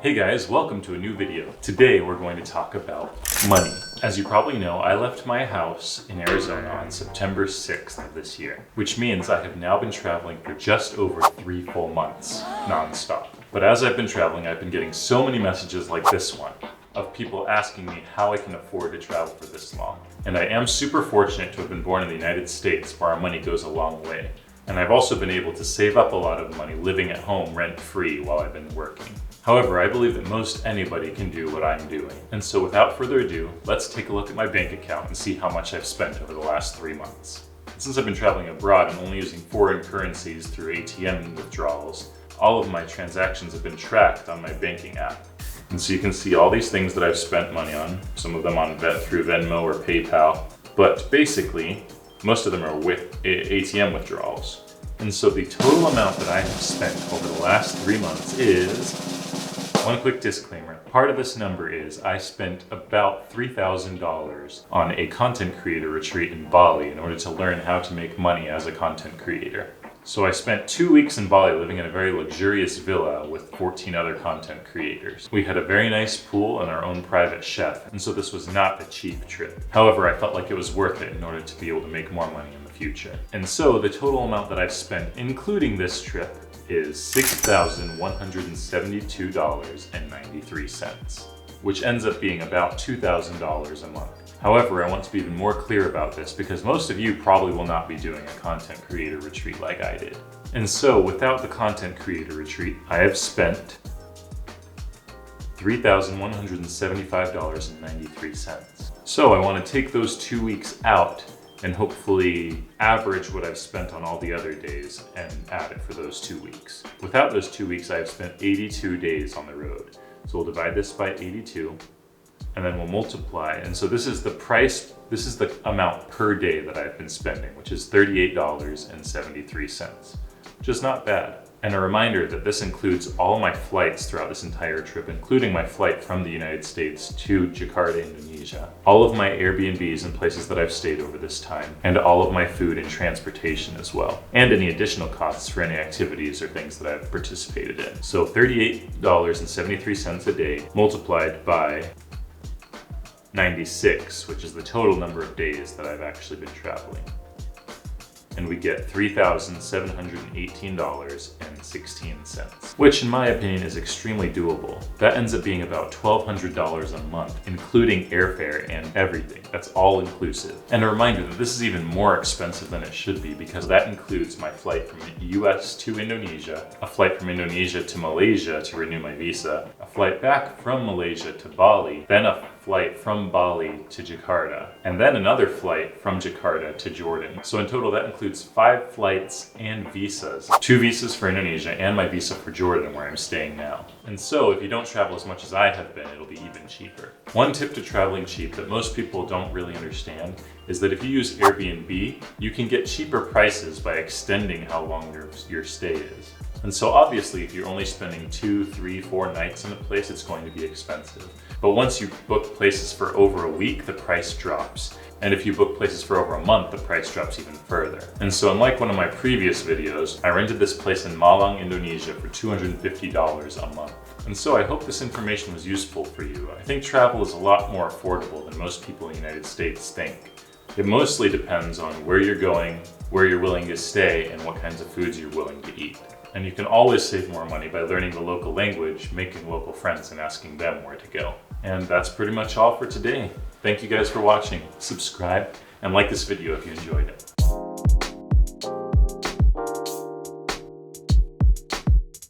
Hey guys, welcome to a new video. Today we're going to talk about money. As you probably know, I left my house in Arizona on September 6th of this year, which means I have now been traveling for just over 3 full months, non-stop. But as I've been traveling, I've been getting so many messages like this one, of people asking me how I can afford to travel for this long. And I am super fortunate to have been born in the United States, where our money goes a long way. And I've also been able to save up a lot of money living at home rent-free while I've been working. However, I believe that most anybody can do what I'm doing. And so without further ado, let's take a look at my bank account and see how much I've spent over the last 3 months. Since I've been traveling abroad and only using foreign currencies through ATM withdrawals, all of my transactions have been tracked on my banking app. And so you can see all these things that I've spent money on, some of them through Venmo or PayPal, but basically, most of them are with ATM withdrawals. And so the total amount that I have spent over the last 3 months is, one quick disclaimer, part of this number is I spent about $3,000 on a content creator retreat in Bali in order to learn how to make money as a content creator. So I spent 2 weeks in Bali living in a very luxurious villa with 14 other content creators. We had a very nice pool and our own private chef, and so this was not a cheap trip. However, I felt like it was worth it in order to be able to make more money in the future. And so the total amount that I've spent, including this trip, is $6,172.93, which ends up being about $2,000 a month. However, I want to be even more clear about this because most of you probably will not be doing a content creator retreat like I did. And so without the content creator retreat, I have spent $3,175.93. So I want to take those 2 weeks out and hopefully average what I've spent on all the other days and add it for those 2 weeks. Without those 2 weeks, I've spent 82 days on the road. So we'll divide this by 82 and then we'll multiply. And so this is the price, this is the amount per day that I've been spending, which is $38.73, which is not bad. And a reminder that this includes all my flights throughout this entire trip, including my flight from the United States to Jakarta, Indonesia, all of my Airbnbs and places that I've stayed over this time, and all of my food and transportation as well, and any additional costs for any activities or things that I've participated in. So $38.73 a day multiplied by 96, which is the total number of days that I've actually been traveling. And we get $3,718.16, which in my opinion is extremely doable. That ends up being about $1,200 a month, including airfare and everything. That's all inclusive. And a reminder that this is even more expensive than it should be because that includes my flight from the US to Indonesia, a flight from Indonesia to Malaysia to renew my visa, a flight back from Malaysia to Bali, then a flight from Bali to Jakarta, and then another flight from Jakarta to Jordan. So in total, that includes 5 flights and visas. 2 visas for Indonesia and my visa for Jordan, where I'm staying now. And so if you don't travel as much as I have been, it'll be even cheaper. One tip to traveling cheap that most people don't really understand is that if you use Airbnb, you can get cheaper prices by extending how long your stay is. And so obviously, if you're only spending 2, 3, 4 nights in a place, it's going to be expensive. But once you book places for over a week, the price drops. And if you book places for over a month, the price drops even further. And so unlike one of my previous videos, I rented this place in Malang, Indonesia for $250 a month. And so I hope this information was useful for you. I think travel is a lot more affordable than most people in the United States think. It mostly depends on where you're going, where you're willing to stay, and what kinds of foods you're willing to eat. And you can always save more money by learning the local language, making local friends, and asking them where to go. And that's pretty much all for today. Thank you guys for watching. Subscribe and like this video if you enjoyed it.